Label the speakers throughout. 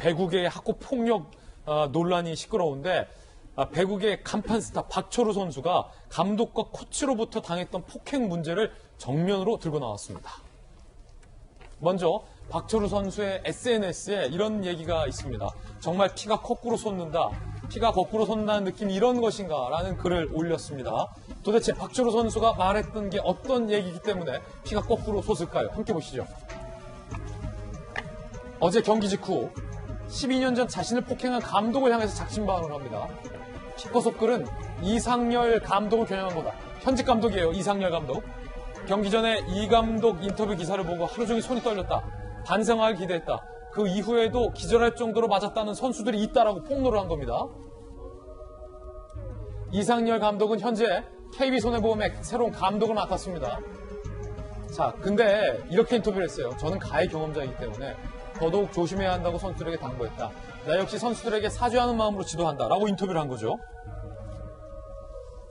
Speaker 1: 배구계의 학교 폭력 논란이 시끄러운데 배구계 간판 스타 박철우 선수가 감독과 코치로부터 당했던 폭행 문제를 정면으로 들고 나왔습니다. 먼저 박철우 선수의 SNS에 이런 얘기가 있습니다. 정말 피가 거꾸로 솟는다. 피가 거꾸로 솟는다는 느낌이 이런 것인가 라는 글을 올렸습니다. 도대체 박철우 선수가 말했던 게 어떤 얘기이기 때문에 피가 거꾸로 솟을까요? 함께 보시죠. 어제 경기 직후 12년 전 자신을 폭행한 감독을 향해서 작심반응을 합니다. 피커소 글은 이상열 감독을 겨냥한 거다. 현직 감독이에요. 이상열 감독. 경기 전에 이 감독 인터뷰 기사를 보고 하루 종일 손이 떨렸다. 반성하길 기대했다. 그 이후에도 기절할 정도로 맞았다는 선수들이 있다라고 폭로를 한 겁니다. 이상열 감독은 현재 KB손해보험의 새로운 감독을 맡았습니다. 자, 근데 이렇게 인터뷰를 했어요. 저는 가해 경험자이기 때문에 더더욱 조심해야 한다고 선수들에게 당부했다. 나 역시 선수들에게 사죄하는 마음으로 지도한다. 라고 인터뷰를 한 거죠.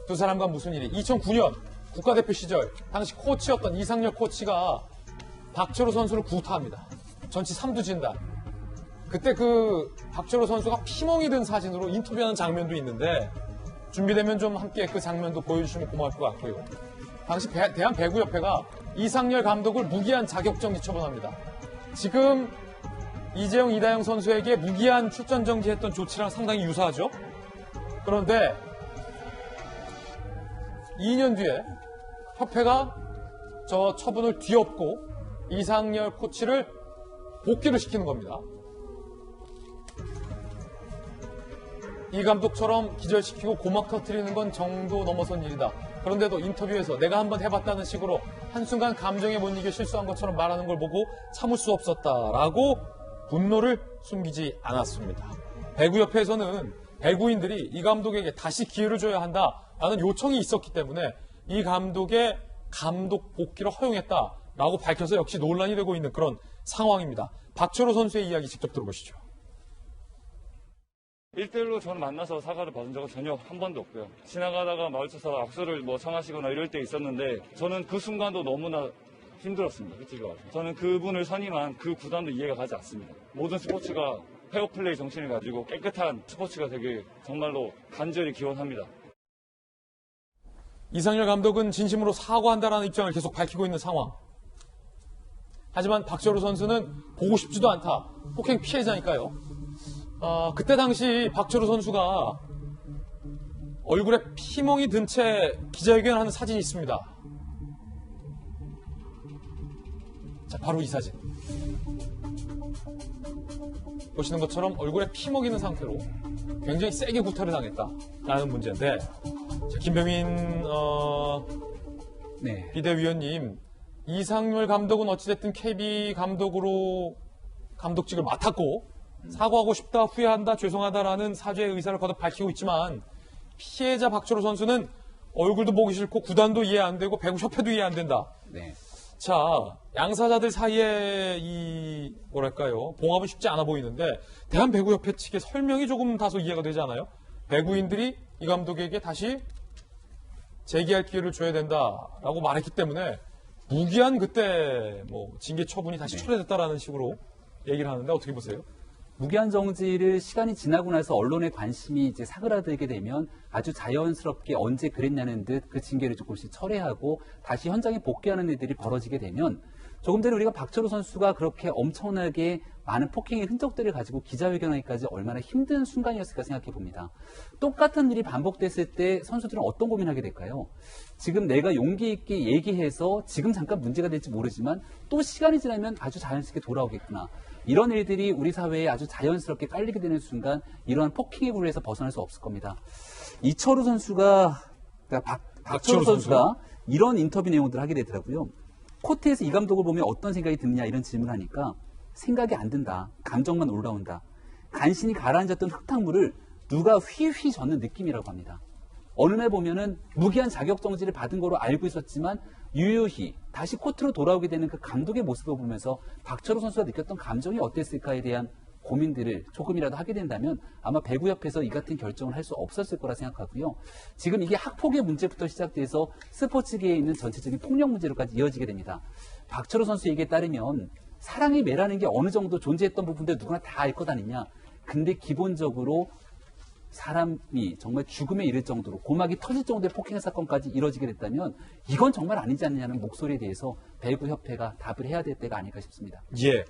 Speaker 1: 두 사람과 무슨 일이? 2009년 국가대표 시절 당시 코치였던 이상열 코치가 박철우 선수를 구타합니다. 전치 3두 진단. 그때 그 박철우 선수가 피멍이 든 사진으로 인터뷰하는 장면도 있는데 준비되면 좀 함께 그 장면도 보여주시면 고마울 것 같고요. 당시 대한배구협회가 이상열 감독을 무기한 자격정지 처분합니다. 지금 이재영, 이다영 선수에게 무기한 출전 정지했던 조치랑 상당히 유사하죠. 그런데 2년 뒤에 협회가 저 처분을 뒤엎고 이상열 코치를 복귀를 시키는 겁니다. 이 감독처럼 기절시키고 고막 터뜨리는 건 정도 넘어선 일이다. 그런데도 인터뷰에서 내가 한번 해봤다는 식으로 한순간 감정에 못 이겨 실수한 것처럼 말하는 걸 보고 참을 수 없었다라고 분노를 숨기지 않았습니다. 배구협회에서는 배구인들이 이 감독에게 다시 기회를 줘야 한다라는 요청이 있었기 때문에 이 감독의 감독 복귀를 허용했다라고 밝혀서 역시 논란이 되고 있는 그런 상황입니다. 박철우 선수의 이야기 직접 들어보시죠.
Speaker 2: 1대1로 저는 만나서 사과를 받은 적은 전혀 한 번도 없고요. 지나가다가 마주쳐서 악수를 청하시거나 이럴 때 있었는데 저는 그 순간도 너무나 힘들었습니다. 솔직히 말해서. 저는 그분을 선임한 그 구단도 이해가 가지 않습니다. 모든 스포츠가 페어플레이 정신을 가지고 깨끗한 스포츠가 되길 정말로 간절히 기원합니다.
Speaker 1: 이상열 감독은 진심으로 사과한다라는 입장을 계속 밝히고 있는 상황. 하지만 박철우 선수는 보고 싶지도 않다. 폭행 피해자니까요. 그때 당시 박철우 선수가 얼굴에 피멍이 든 채 기자회견하는 사진이 있습니다. 자, 바로 이 사진. 보시는 것처럼 얼굴에 피멍이 는 상태로 굉장히 세게 구타를 당했다라는 문제인데, 자, 김병민 비대위원님, 이상열 감독은 어찌됐든 KB 감독으로 감독직을 맡았고 사과하고 싶다, 후회한다, 죄송하다라는 사죄의 의사를 거듭 밝히고 있지만 피해자 박철우 선수는 얼굴도 보기 싫고 구단도 이해 안 되고 배구협회도 이해 안 된다.
Speaker 3: 네.
Speaker 1: 자, 양사자들 사이에 이 뭐랄까요, 봉합은 쉽지 않아 보이는데 대한배구협회 측의 설명이 조금 다소 이해가 되지 않아요? 배구인들이 이 감독에게 다시 재기할 기회를 줘야 된다라고 말했기 때문에 무기한 그때 징계 처분이 다시 철회됐다라는 식으로 얘기를 하는데 어떻게 보세요?
Speaker 3: 무기한 정지를 시간이 지나고 나서 언론의 관심이 이제 사그라들게 되면 아주 자연스럽게 언제 그랬냐는 듯 그 징계를 조금씩 철회하고 다시 현장에 복귀하는 일들이 벌어지게 되면 조금 전에 우리가 박철우 선수가 그렇게 엄청나게 많은 폭행의 흔적들을 가지고 기자회견하기까지 얼마나 힘든 순간이었을까 생각해 봅니다. 똑같은 일이 반복됐을 때 선수들은 어떤 고민을 하게 될까요? 지금 내가 용기 있게 얘기해서 지금 잠깐 문제가 될지 모르지만 또 시간이 지나면 아주 자연스럽게 돌아오겠구나. 이런 일들이 우리 사회에 아주 자연스럽게 깔리게 되는 순간 이러한 폭행의 굴레에서 벗어날 수 없을 겁니다. 이철우 선수가, 그러니까 박철우 선수가 이런 인터뷰 내용들을 하게 되더라고요. 코트에서 이 감독을 보면 어떤 생각이 드느냐 이런 질문을 하니까 생각이 안 든다. 감정만 올라온다. 간신히 가라앉았던 흙탕물을 누가 휘휘 젓는 느낌이라고 합니다. 어느 날 보면은 무기한 자격정지를 받은 거로 알고 있었지만 유유히 다시 코트로 돌아오게 되는 그 감독의 모습을 보면서 박철우 선수가 느꼈던 감정이 어땠을까에 대한 고민들을 조금이라도 하게 된다면 아마 배구협회에서 이 같은 결정을 할 수 없었을 거라 생각하고요. 지금 이게 학폭의 문제부터 시작돼서 스포츠계에 있는 전체적인 폭력 문제로까지 이어지게 됩니다. 박철우 선수 얘기에 따르면 사랑의 매라는 게 어느 정도 존재했던 부분들 누구나 다 알 것 아니냐. 근데 기본적으로 사람이 정말 죽음에 이를 정도로 고막이 터질 정도의 폭행 사건까지 이뤄지게 됐다면 이건 정말 아니지 않느냐는 목소리에 대해서 배구협회가 답을 해야 될 때가 아닐까 싶습니다.
Speaker 1: 예.